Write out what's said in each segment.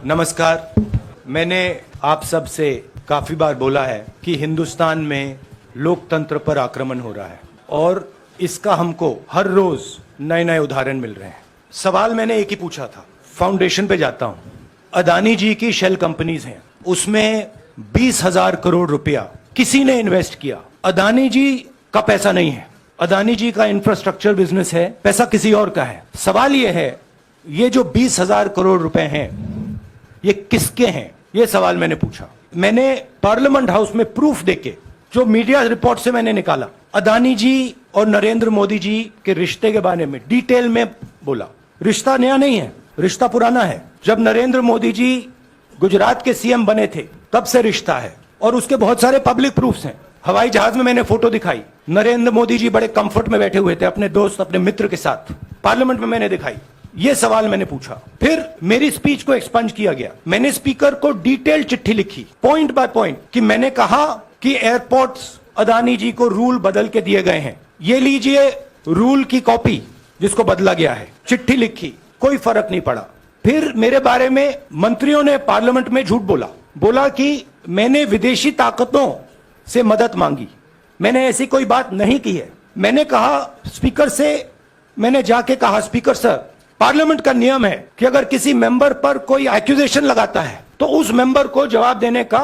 नमस्कार। मैंने आप सब से काफी बार बोला है कि हिंदुस्तान में लोकतंत्र पर आक्रमण हो रहा है और इसका हमको हर रोज नए नए उदाहरण मिल रहे हैं। सवाल मैंने एक ही पूछा था, फाउंडेशन पे जाता हूं, अदानी जी की शेल कंपनीज हैं, उसमें 20,000 करोड़ रुपया किसी ने इन्वेस्ट किया। अदानी जी का पैसा नहीं है, अदानी जी का इंफ्रास्ट्रक्चर बिजनेस है, पैसा किसी और का है। सवाल यह है, ये जो 20,000 करोड़ रुपए हैं ये किसके हैं, ये सवाल मैंने पूछा। मैंने पार्लियामेंट हाउस में प्रूफ देके, जो मीडिया रिपोर्ट से मैंने निकाला, अदानी जी और नरेंद्र मोदी जी के रिश्ते के बारे में डिटेल में बोला। रिश्ता नया नहीं है, रिश्ता पुराना है। जब नरेंद्र मोदी जी गुजरात के सीएम बने थे तब से रिश्ता है और उसके बहुत सारे पब्लिक प्रूफ्स हैं। हवाई जहाज में मैंने फोटो दिखाई, नरेंद्र मोदी जी बड़े कंफर्ट में बैठे हुए थे अपने दोस्त, अपने मित्र के साथ। पार्लियामेंट में मैंने दिखाई। ये सवाल मैंने पूछा, फिर मेरी स्पीच को एक्सपंज किया गया। मैंने स्पीकर को डिटेल चिट्ठी लिखी, पॉइंट बाय पॉइंट, कि मैंने कहा कि एयरपोर्ट्स अदानी जी को रूल बदल के दिए गए हैं, ये लीजिए रूल की कॉपी जिसको बदला गया है। चिट्ठी लिखी, कोई फर्क नहीं पड़ा। फिर मेरे बारे में मंत्रियों ने पार्लियामेंट में झूठ बोला कि मैंने विदेशी ताकतों से मदद मांगी। मैंने ऐसी कोई बात नहीं की है। मैंने कहा स्पीकर से, मैंने जाके कहा, स्पीकर सर, पार्लियामेंट का नियम है कि अगर किसी मेंबर पर कोई एक्यूजेशन लगाता है तो उस मेंबर को जवाब देने का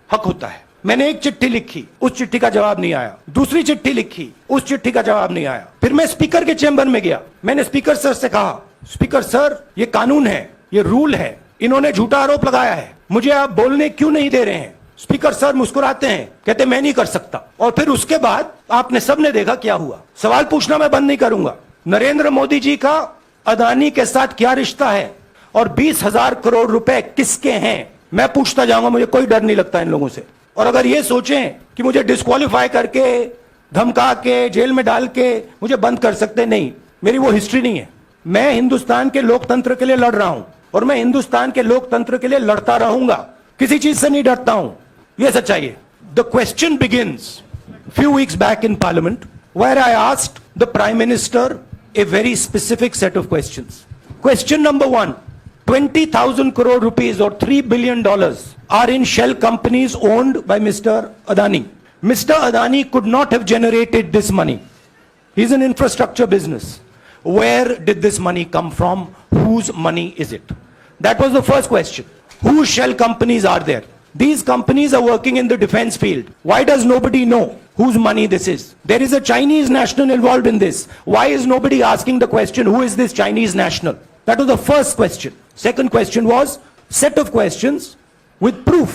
हक होता है। मैंने एक चिट्ठी लिखी, उस चिट्ठी का जवाब नहीं आया। दूसरी चिट्ठी लिखी, उस चिट्ठी का जवाब नहीं आया। फिर मैं स्पीकर के चेंबर में गया, मैंने स्पीकर सर से कहा, स्पीकर सर, ये कानून है, ये रूल है, इन्होंने झूठा आरोप लगाया है, मुझे आप बोलने क्यों नहीं दे रहे हैं? स्पीकर सर मुस्कुराते हैं, कहते मैं नहीं कर सकता। और फिर उसके बाद आपने सबने देखा क्या हुआ। सवाल पूछना मैं बंद नहीं करूंगा। नरेंद्र मोदी जी का अदानी के साथ क्या रिश्ता है और 20,000 करोड़ रुपए किसके हैं, मैं पूछता जाऊंगा। मुझे कोई डर नहीं लगता इन लोगों से। और अगर ये सोचें कि मुझे डिस्क्वालीफाई करके, धमका के, जेल में डाल के मुझे बंद कर सकते, नहीं, मेरी वो हिस्ट्री नहीं है। मैं हिंदुस्तान के लोकतंत्र के लिए लड़ रहा हूं और मैं हिंदुस्तान के लोकतंत्र के लिए लड़ता रहूंगा, किसी चीज से नहीं डरता हूं। यह सच्चाई है। The question begins few weeks back in parliament where I asked the prime minister a very specific set of questions. Question number 1, 20,000 crore rupees or $3 billion are in shell companies owned by Mr. Adani. Mr. Adani could not have generated this money. He's an infrastructure business. Where did this money come from? Whose money is it? That was the first question. Whose shell companies are there? These companies are working in the defense field. Why does nobody know whose money this is? There is a Chinese national involved in this. Why is nobody asking the question, who is this Chinese national? That was the first question. Second question was set of questions with proof.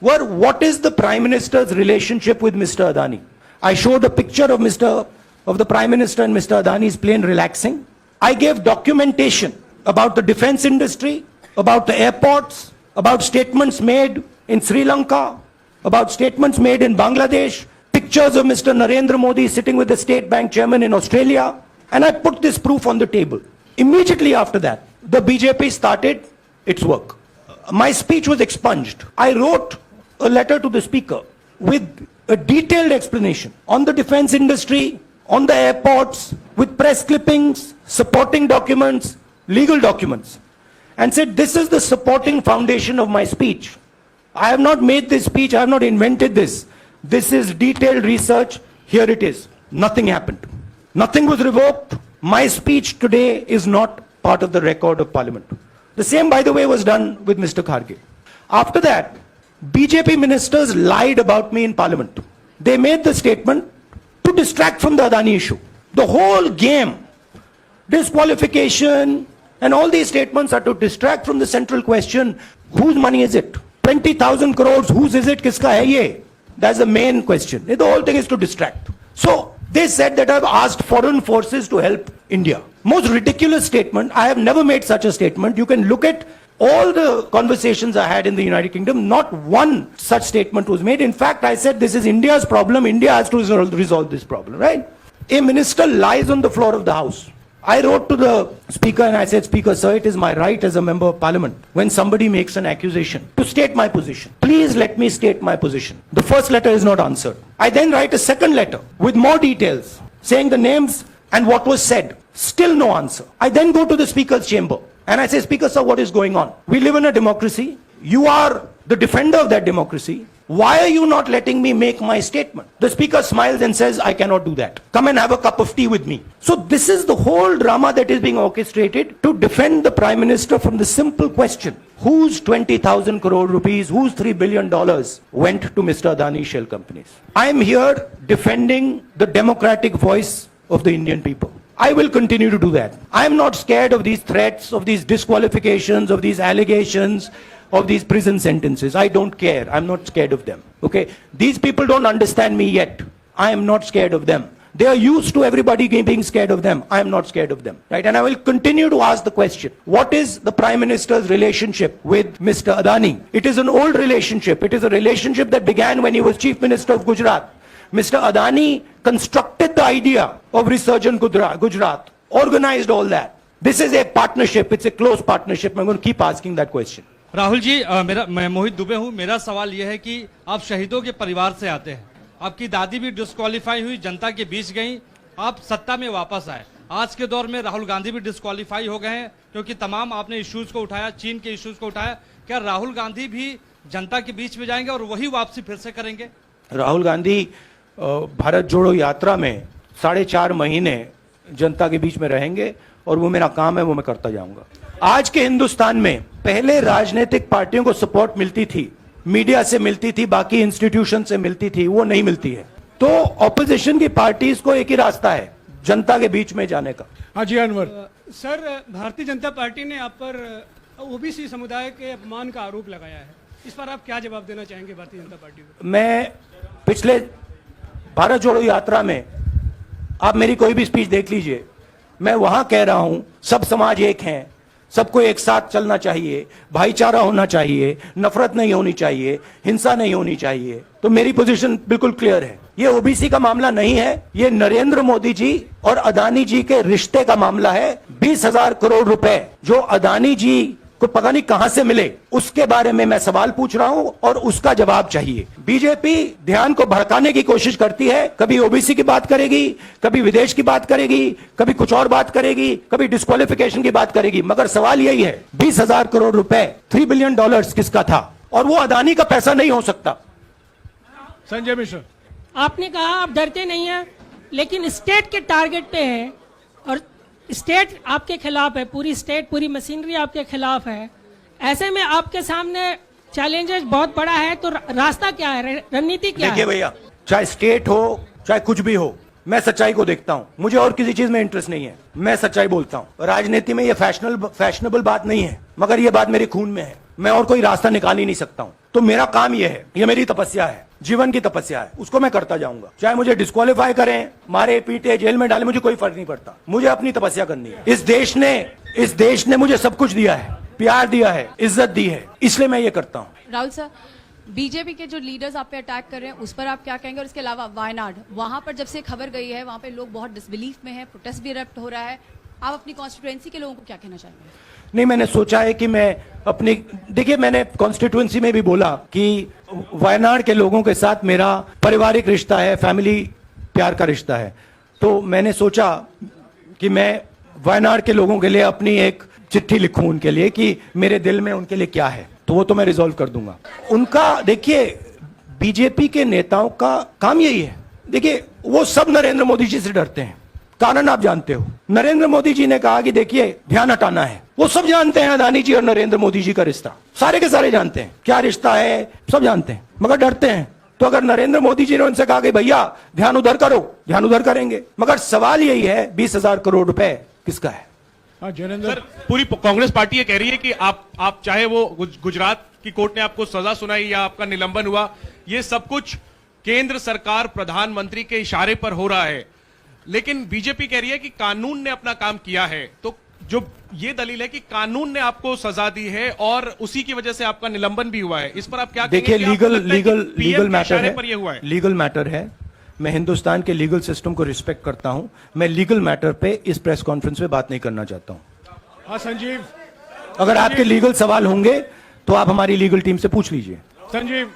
Were what is the Prime Minister's relationship with Mr. Adani? I showed a picture of the Prime Minister and Mr. Adani's plane relaxing. I gave documentation about the defense industry, about the airports, about statements made in Sri Lanka, about statements made in Bangladesh, pictures of Mr. Narendra Modi sitting with the State Bank chairman in Australia, and I put this proof on the table. Immediately after that, the BJP started its work. My speech was expunged. I wrote a letter to the speaker with a detailed explanation on the defense industry, on the airports, with press clippings, supporting documents, legal documents, and said this is the supporting foundation of my speech. I have not made this speech, I have not invented this. This is detailed research, here it is. Nothing happened. Nothing was revoked. My speech today is not part of the record of Parliament. The same, by the way, was done with Mr. Kharge. After that, BJP ministers lied about me in Parliament. They made the statement to distract from the Adani issue. The whole game, disqualification, and all these statements are to distract from the central question, whose money is it? 20,000 crores, whose is it? Kiska hai ye? That's the main question. The whole thing is to distract. So they said that I've asked foreign forces to help India. Most ridiculous statement. I have never made such a statement. You can look at all the conversations I had in the United Kingdom. Not one such statement was made. In fact, I said this is India's problem. India has to resolve this problem, right? A minister lies on the floor of the House. I wrote to the speaker and I said, Speaker, sir, it is my right as a member of parliament when somebody makes an accusation to state my position. Please let me state my position. The first letter is not answered. I then write a second letter with more details saying the names and what was said. Still no answer. I then go to the speaker's chamber And I say, Speaker, sir, what is going on? We live in a democracy. You are the defender of that democracy. Why are you not letting me make my statement? The Speaker smiles and says, I cannot do that. Come and have a cup of tea with me. So this is the whole drama that is being orchestrated to defend the Prime Minister from the simple question. Whose 20,000 crore rupees, whose $3 billion went to Mr. Adani shell companies? I am here defending the democratic voice of the Indian people. I will continue to do that. I am not scared of these threats, of these disqualifications, of these allegations, of these prison sentences. I don't care. I'm not scared of them. Okay? These people don't understand me yet. I am not scared of them. They are used to everybody being scared of them. I am not scared of them. Right? And I will continue to ask the question, what is the Prime Minister's relationship with Mr. Adani? It is an old relationship. It is a relationship that began when he was Chief Minister of Gujarat. Mr. Adani constructed the idea of Resurgent Gujarat, organized all that. This is a partnership. It's a close partnership. I'm going to keep asking that question. Rahul ji, मैं मोहित दुबे हूं। मेरा सवाल यह है कि आप शहीदों के परिवार से आते हैं। आपकी दादी भी डिस्क्वालीफाई हुई, जनता के बीच गई, आप सत्ता में वापस आए। आज के दौर में राहुल गांधी भी डिस्क्वालीफाई हो गए हैं क्योंकि तमाम आपने इश्यूज को उठाया, चीन के इश्यूज को उठाया। क्या राहुल गांधी भी जनता के बीच में जाएंगे और वही वापसी फिर से करेंगे? राहुल गांधी भारत जोड़ो यात्रा में 4.5 महीने जनता के बीच में रहेंगे और वो मेरा काम है, वो मैं करता जाऊंगा। आज के हिंदुस्तान में पहले राजनीतिक पार्टियों को सपोर्ट मिलती थी, मीडिया से मिलती थी, बाकी इंस्टीट्यूशन से मिलती थी, वो नहीं मिलती है। तो ऑपोजिशन की पार्टीज को एक ही रास्ता है, जनता के बीच में जाने का। हाजी अनवर सर, भारतीय जनता पार्टी ने आप पर ओबीसी समुदाय के अपमान का आरोप लगाया है, इस पर आप क्या जवाब देना चाहेंगे भारतीय जनता पार्टी को? मैं पिछले भारत जोड़ो यात्रा में आप मेरी कोई भी स्पीच देख लीजिए, मैं वहां कह रहा हूं सब समाज एक हैं, सबको एक साथ चलना चाहिए, भाईचारा होना चाहिए, नफरत नहीं होनी चाहिए, हिंसा नहीं होनी चाहिए। तो मेरी पोजीशन बिल्कुल क्लियर है। ये ओबीसी का मामला नहीं है, ये नरेंद्र मोदी जी और अदानी जी के रिश्ते का मामला है। 20,000 करोड़ रुपए जो अदानी जी को पता नहीं कहां से मिले, उसके बारे में मैं सवाल पूछ रहा हूं और उसका जवाब चाहिए। बीजेपी ध्यान को भड़काने की कोशिश करती है, कभी ओबीसी की बात करेगी, कभी विदेश की बात करेगी, कभी कुछ और बात करेगी, कभी डिस्क्वालिफिकेशन की बात करेगी, मगर सवाल यही है 20,000 करोड़ रुपए, $3 बिलियन किसका था? और वो अदानी का पैसा नहीं हो सकता। संजय मिश्र, आपने कहा आप डरते नहीं हैं, लेकिन स्टेट के टारगेट पे है और स्टेट आपके खिलाफ है, पूरी स्टेट, पूरी मशीनरी आपके खिलाफ है। ऐसे में आपके सामने चैलेंजेस बहुत बड़ा है, तो रास्ता क्या है, रणनीति क्या है? देखिए भैया, चाहे स्टेट हो चाहे कुछ भी हो, मैं सच्चाई को देखता हूं। मुझे और किसी चीज में इंटरेस्ट नहीं है, मैं सच्चाई बोलता हूं। राजनीति में ये फैशनेबल बात नहीं है, मगर ये बात मेरे खून में है। मैं और कोई रास्ता निकाल ही नहीं सकता हूं। तो मेरा काम ये है, ये मेरी तपस्या है, जीवन की तपस्या है, उसको मैं करता जाऊंगा। चाहे मुझे डिस्क्वालीफाई करें, मारे पीटे, जेल में डाले, मुझे कोई फर्क नहीं पड़ता। मुझे अपनी तपस्या करनी है। इस देश ने मुझे सब कुछ दिया है, प्यार दिया है, इज्जत दी है, इसलिए मैं ये करता हूं। राहुल सर, बीजेपी के जो लीडर्स आप पे अटैक कर रहे हैं उस पर आप क्या कहेंगे? और इसके अलावा वायनाड, वहां पर जब से खबर गई है, वहां पे लोग बहुत डिसबिलीफ में है, प्रोटेस्ट भी इरप्ट हो रहा है, आप अपनी कॉन्स्टिट्यूएंसी के लोगों को क्या कहना चाहेंगे? नहीं, मैंने सोचा है कि मैं अपनी, देखिए मैंने कॉन्स्टिट्यूएंसी में भी बोला कि वायनाड के लोगों के साथ मेरा पारिवारिक रिश्ता है, फैमिली प्यार का रिश्ता है। तो मैंने सोचा कि मैं वायनाड के लोगों के लिए अपनी एक चिट्ठी लिखूं उनके लिए कि मेरे दिल में उनके लिए क्या है, तो वो तो मैं रिजॉल्व कर दूंगा उनका। देखिए, बीजेपी के नेताओं का काम यही है। देखिए, वो सब नरेंद्र मोदी जी से डरते हैं, कारण आप जानते हो। नरेंद्र मोदी जी ने कहा कि देखिए ध्यान हटाना है, वो सब जानते हैं अदानी जी और नरेंद्र मोदी जी का रिश्ता, सारे के सारे जानते हैं क्या रिश्ता है, सब जानते हैं, मगर डरते हैं। तो अगर नरेंद्र मोदी जी ने उनसे कहा कि भैया ध्यान उधर करो, ध्यान उधर करेंगे। मगर सवाल यही है 20,000 करोड़ रुपए किसका है? सर, पूरी कांग्रेस पार्टी ये कह रही है कि आप चाहे वो गुजरात की कोर्ट ने आपको सजा सुनाई या आपका निलंबन हुआ, ये सब कुछ केंद्र सरकार प्रधानमंत्री के इशारे पर हो रहा है। लेकिन बीजेपी कह रही है कि कानून ने अपना काम किया है। तो जो ये दलील है कि कानून ने आपको सजा दी है और उसी की वजह से आपका निलंबन भी हुआ है, इस पर आप क्या कहेंगे? देखिए, लीगल मैटर है, पर ये हुआ है। लीगल मैटर है। मैं हिंदुस्तान के लीगल सिस्टम को रिस्पेक्ट करता हूं। मैं लीगल मैटर पे इस प्रेस कॉन्फ्रेंस में बात नहीं करना चाहता हूं। हाँ संजीव, अगर आपके लीगल सवाल होंगे तो आप हमारी लीगल टीम से पूछ लीजिए। Sanjeev,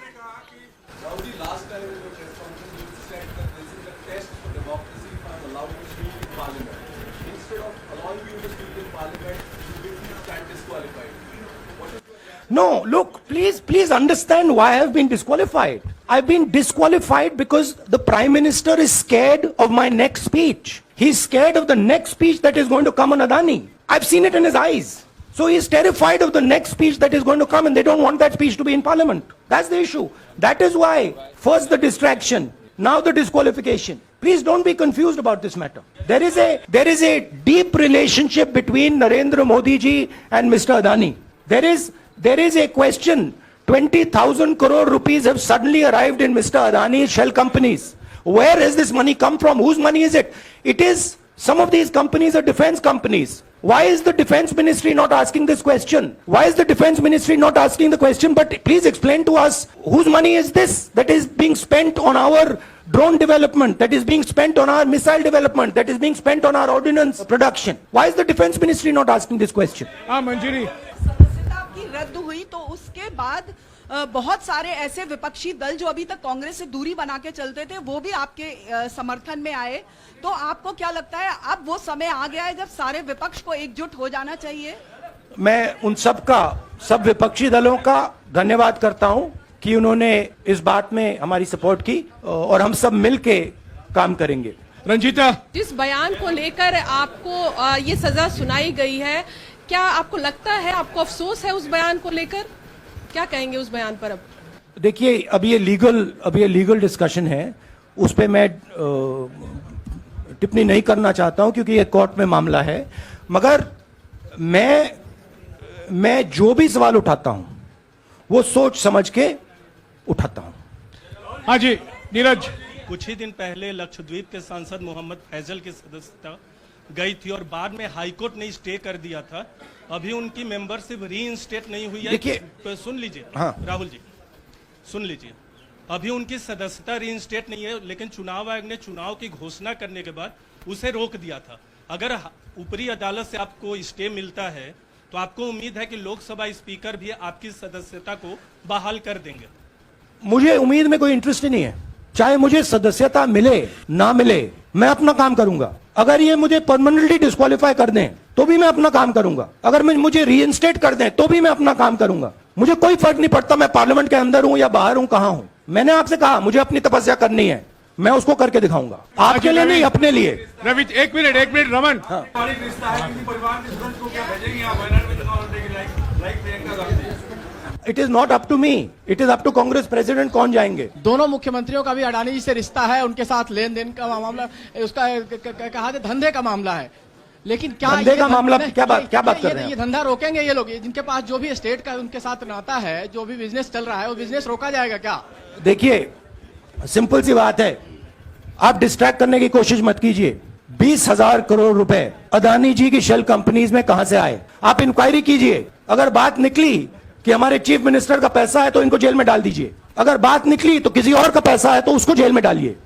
No, look, please understand why I have been disqualified. I've been disqualified because the Prime Minister is scared of my next speech. He's scared of the next speech that is going to come on Adani. I've seen it in his eyes. So he's terrified of the next speech that is going to come, and they don't want that speech to be in Parliament. That's the issue. That is why, first the distraction, now the disqualification. Please don't be confused about this matter. There is a deep relationship between Narendra Modi ji and Mr. Adani. There is a question. 20,000 crore rupees have suddenly arrived in Mr. Adani's shell companies. Where has this money come from? Whose money is it? It is, some of these companies are defense companies. Why is the defense ministry not asking this question? Why is the defense ministry not asking the question? But please explain to us, whose money is this that is being spent on our drone development, that is being spent on our missile development, that is being spent on our ordnance production? Why is the defense ministry not asking this question? मंजूरी सदस्यता की रद्द हुई तो उसके बाद बहुत सारे ऐसे विपक्षी दल जो अभी तक कांग्रेस से दूरी बना के चलते थे वो भी आपके समर्थन में आए। तो आपको क्या लगता है अब वो समय आ गया है जब सारे विपक्ष को एकजुट हो जाना चाहिए? मैं उन सब विपक्षी दलों का धन्यवाद करता हूं कि उन्होंने इस बात में हमारी सपोर्ट की, और हम सब मिलके काम करेंगे। रंजीता, जिस बयान को लेकर आपको ये सजा सुनाई गई है, क्या आपको लगता है, आपको अफसोस है उस बयान को लेकर? क्या कहेंगे उस बयान पर? अब देखिए, अब ये लीगल डिस्कशन है, उस पे मैं टिप्पणी नहीं करना चाहता हूं क्योंकि ये कोर्ट में मामला है। मगर मैं जो भी सवाल उठाता हूं वो सोच समझ के उठाता हूं। हाँ जी, नीरज। कुछ ही दिन पहले लक्षद्वीप के सांसद मोहम्मद फैजल की सदस्यता गई थी और बाद में हाईकोर्ट ने स्टे कर दिया था। अभी उनकी मेंबरशिप रीइंस्टेट नहीं हुई है। देखिए, सुन लीजिए। हाँ। राहुल जी सुन लीजिए, अभी उनकी सदस्यता रीइंस्टेट नहीं है, लेकिन चुनाव आयोग ने चुनाव की घोषणा करने के बाद उसे रोक दिया था। अगर ऊपरी अदालत से आपको स्टे मिलता है तो आपको उम्मीद है कि लोकसभा स्पीकर भी आपकी सदस्यता को बहाल कर देंगे? मुझे उम्मीद में कोई इंटरेस्ट नहीं है। चाहे मुझे सदस्यता मिले ना मिले, मैं अपना काम करूंगा। अगर ये मुझे परमानेंटली डिस्क्वालीफाई कर दें तो भी मैं अपना काम करूंगा। अगर मुझे रीइंस्टेट कर दें तो भी मैं अपना काम करूंगा। मुझे कोई फर्क नहीं पड़ता मैं पार्लियामेंट के अंदर हूं या बाहर हूं, कहां हूं। मैंने आपसे कहा मुझे अपनी तपस्या करनी है, मैं उसको करके दिखाऊंगा। आपके लिए नहीं, अपने लिए। रवि, एक मिनट रमन। हाँ। It is not up to me, it is up to Congress president कौन जाएंगे। दोनों मुख्यमंत्रियों का भी अडानी जी से रिश्ता है, उनके साथ लेन देन का मामला, उसका कहा धंधे का मामला है। लेकिन क्या धंधे का मामला, क्या बात कर रहे हैं? ये धंधा रोकेंगे ये लोग? जिनके पास जो भी स्टेट का उनके साथ नाता है, जो भी बिजनेस चल रहा है, वो बिजनेस रोका जाएगा क्या? देखिए, सिंपल सी बात है, आप डिस्ट्रैक्ट करने की कोशिश मत कीजिए। 20,000 करोड़ रुपए अदानी जी की शेल कंपनीज में कहां से आए? आप इंक्वायरी कीजिए। अगर बात निकली कि हमारे चीफ मिनिस्टर का पैसा है तो इनको जेल में डाल दीजिए। अगर बात निकली तो किसी और का पैसा है तो उसको जेल में डालिए।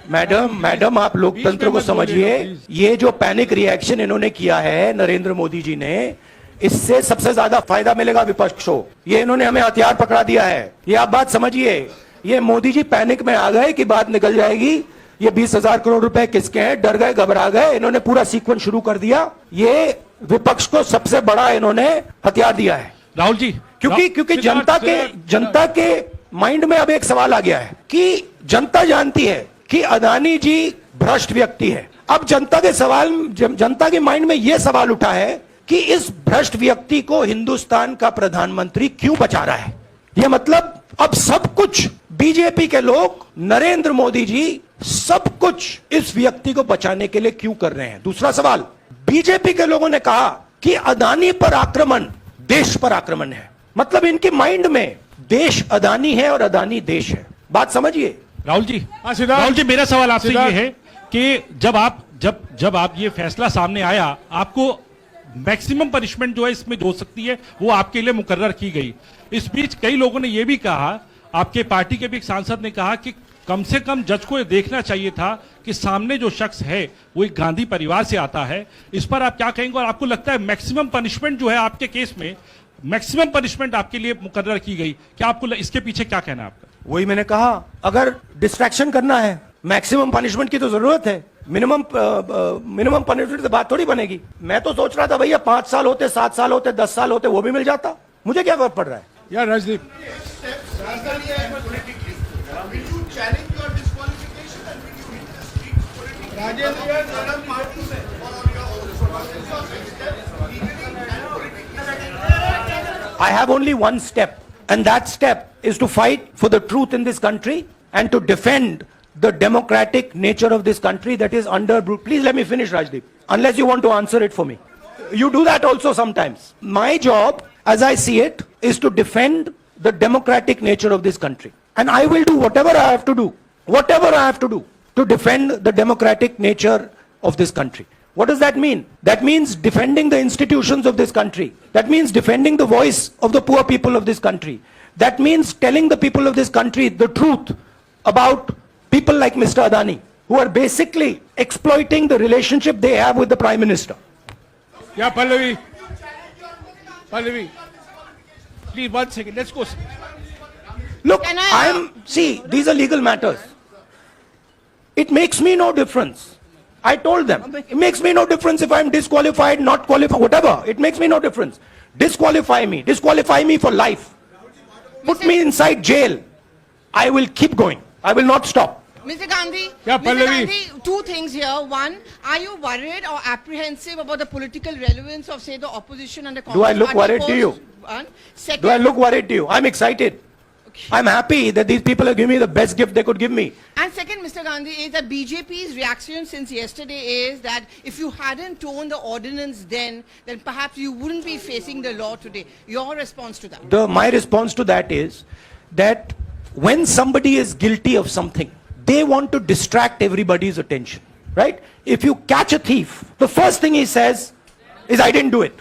मैडम आप लोकतंत्र को समझिए। ये जो पैनिक रिएक्शन इन्होंने किया है नरेंद्र मोदी जी ने, इससे सबसे ज्यादा फायदा मिलेगा विपक्ष को। ये इन्होंने हमें हथियार पकड़ा दिया है, ये आप बात समझिए। ये मोदी जी पैनिक में आ गए कि बात निकल जाएगी, ये 20,000 करोड़ रुपए किसके हैं, डर गए, घबरा गए, इन्होंने पूरा सीक्वेंस शुरू कर दिया। ये विपक्ष को सबसे बड़ा इन्होंने हथियार दिया है। राहुल जी, क्योंकि जनता के माइंड में अब एक सवाल आ गया है कि जनता जानती है कि अदानी जी भ्रष्ट व्यक्ति है। अब जनता के माइंड में यह सवाल उठा है कि इस भ्रष्ट व्यक्ति को हिंदुस्तान का प्रधानमंत्री क्यों बचा रहा है। यह मतलब अब सब कुछ बीजेपी के लोग, नरेंद्र मोदी जी सब कुछ इस व्यक्ति को बचाने के लिए क्यों कर रहे हैं। दूसरा सवाल, बीजेपी के लोगों ने कहा कि अदानी पर आक्रमण देश पर आक्रमण है। मतलब इनके माइंड में देश अदानी है और अदानी देश है। बात समझिए। राहुल जी, मेरा सवाल आपसे ये है कि जब आप ये फैसला सामने आया, आपको मैक्सिमम पनिशमेंट जो है इसमें जो हो सकती है वो आपके लिए मुकर्रर की गई। इस बीच कई लोगों ने ये भी कहा, आपके पार्टी के भी एक सांसद ने कहा कि कम से कम जज को ये देखना चाहिए था कि सामने जो शख्स है वो एक गांधी परिवार से आता है। इस पर आप क्या कहेंगे? और आपको लगता है मैक्सिमम पनिशमेंट जो है आपके केस में, मैक्सिमम पनिशमेंट आपके लिए मुकर्रर की गई, क्या आपको इसके पीछे क्या कहना है आपका? वही मैंने कहा, अगर डिस्ट्रैक्शन करना है, मैक्सिमम पनिशमेंट की तो जरूरत है। मिनिमम पनिशमेंट से बात थोड़ी बनेगी। मैं तो सोच रहा था भैया 5 साल होते, 7 साल होते, 10 साल होते, वो भी मिल जाता। मुझे क्या फर्क पड़ रहा है? या Rajdeep I have only one step, and that step is to fight for the truth in this country and to defend the democratic nature of this country that is under. Please let me finish, Rajdeep, unless you want to answer it for me. You do that also sometimes. My job, as I see it, is to defend the democratic nature of this country. And I will do whatever I have to do, to defend the democratic nature of this country. What does that mean? That means defending the institutions of this country. That means defending the voice of the poor people of this country. That means telling the people of this country the truth about people like Mr. Adani, who are basically exploiting the relationship they have with the Prime Minister. या Pallavi please 1 second, let's go. Look, see, these are legal matters. It makes me no difference. I told them, it makes me no difference if I'm disqualified, not qualified, whatever. It makes me no difference. Disqualify me for life. Put me inside jail. I will keep going. I will not stop. Mr. Gandhi, Yeah, Mr. Pallavi. Gandhi, two things here. One, are you worried or apprehensive about the political relevance of, say, the opposition and the Congress Do I look party worried to post? you? One. Second, Do I look worried to you? I'm excited. I'm happy that these people have given me the best gift they could give me. And second, Mr. Gandhi, is that BJP's reaction since yesterday is that if you hadn't torn the ordinance then perhaps you wouldn't be facing the law today. Your response to that? My response to that is that when somebody is guilty of something, they want to distract everybody's attention, right? If you catch a thief, the first thing he says is, I didn't do it.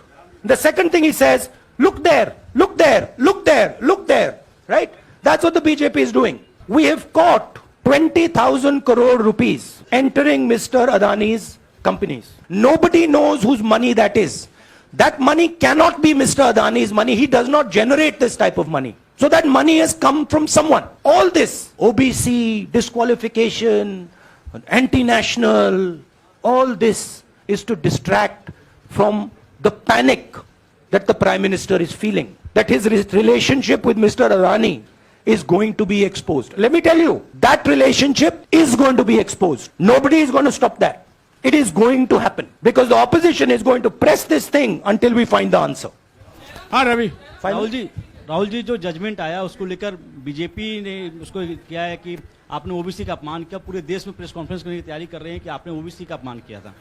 The second thing he says, look there, look there, look there, look there, right? That's what the BJP is doing. We have caught 20,000 crore rupees entering Mr. Adani's companies. Nobody knows whose money that is. That money cannot be Mr. Adani's money. He does not generate this type of money. So that money has come from someone. All this, OBC, disqualification, anti-national, all this is to distract from the panic that the Prime Minister is feeling, that his relationship with Mr. Adani is going to be exposed. Let me tell you, that relationship is going to be exposed. Nobody is going to stop that. It is going to happen because the opposition is going to press this thing until we find the answer. हाँ रवि राहुल जी जो judgement आया उसको लेकर BJP ने उसको किया है कि आपने ओबीसी का अपमान किया, पूरे देश में प्रेस कॉन्फ्रेंस करने की तैयारी कर रहे हैं कि आपने ओबीसी का अपमान किया था।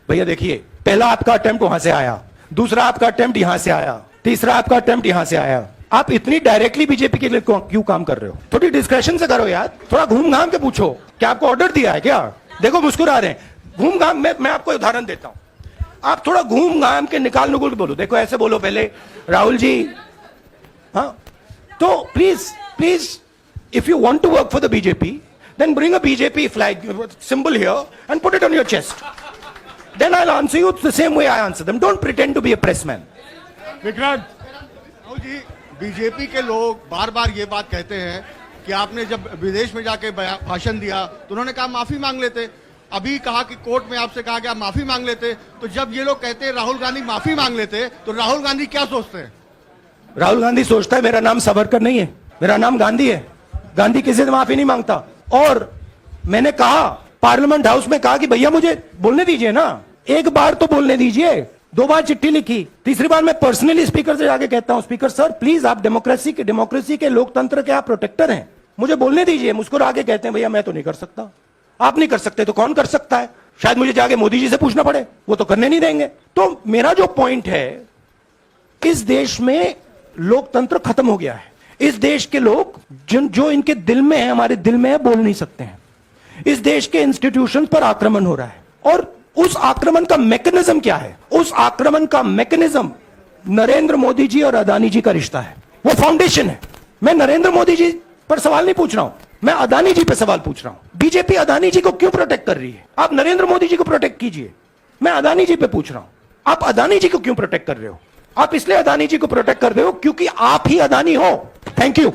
भैया देखिए, पहला आपका अटेम्प्ट वहां से आया, दूसरा आपका अटेम्प्ट यहां से आया, तीसरा आपका अटेम्प्ट यहां से आया। आप इतनी डायरेक्टली बीजेपी के लिए क्यों काम कर रहे हो? थोड़ी डिस्कशन से करो यार, थोड़ा घूम घाम के पूछो। क्या आपको ऑर्डर दिया है क्या? देखो मुस्कुरा रहे हैं। घूम घाम मैं आपको उदाहरण देता हूं, आप थोड़ा घूम घाम के निकाल नुकुल के बोलो। देखो ऐसे बोलो पहले, राहुल जी, हाँ तो please if you want to work for the BJP, then bring a BJP flag symbol here and put it on your chest. Then I'll answer you the same way I answer them. Don't pretend to be a pressman. Vikrant Rahul ji, BJP के लोग बार बार ये बात कहते हैं कि आपने जब विदेश में जाके भाषण दिया तो उन्होंने कहा माफी मांग लेते। अभी कहा कि कोर्ट में आपसे कहा कि आप माफी मांग लेते। तो जब ये लोग कहते हैं राहुल गांधी माफी मांग लेते, तो राहुल गांधी क्या सोचते हैं? राहुल गांधी सोचता है मेरा नाम सावरकर नहीं है, मेरा नाम गांधी है। गांधी किसी से माफी नहीं मांगता। और मैंने कहा, पार्लियामेंट हाउस में कहा कि भैया मुझे बोलने दीजिए ना, एक बार तो बोलने दीजिए। 2 बार चिट्ठी लिखी, तीसरी बार मैं पर्सनली स्पीकर से जाके कहता हूं, स्पीकर सर प्लीज, आप डेमोक्रेसी के लोकतंत्र के आप प्रोटेक्टर हैं, मुझे बोलने दीजिए। मुस्कुरा के कहते हैं भैया मैं तो नहीं कर सकता। आप नहीं कर सकते तो कौन कर सकता है? शायद मुझे जाके मोदी जी से पूछना पड़े, वो तो करने नहीं देंगे। तो मेरा जो पॉइंट है, इस देश में लोकतंत्र खत्म हो गया है। इस देश के लोग जो इनके दिल में है, हमारे दिल में है, बोल नहीं सकते हैं। इस देश के इंस्टीट्यूशंस पर आक्रमण हो रहा है। और उस आक्रमण का मैकेनिज्म क्या है? उस आक्रमण का मैकेनिज्म नरेंद्र मोदी जी और अदानी जी का रिश्ता है, वो फाउंडेशन है। मैं नरेंद्र मोदी जी पर सवाल नहीं पूछ रहा हूं, मैं अदानी जी पे सवाल पूछ रहा हूं। बीजेपी अदानी जी को क्यों प्रोटेक्ट कर रही है? आप नरेंद्र मोदी जी को प्रोटेक्ट कीजिए, मैं अदानी जी पे पूछ रहा हूं, आप अदानी जी को क्यों प्रोटेक्ट कर रहे हो? आप इसलिए अदानी जी को प्रोटेक्ट कर रहे हो क्योंकि आप ही अदानी हो। Thank you.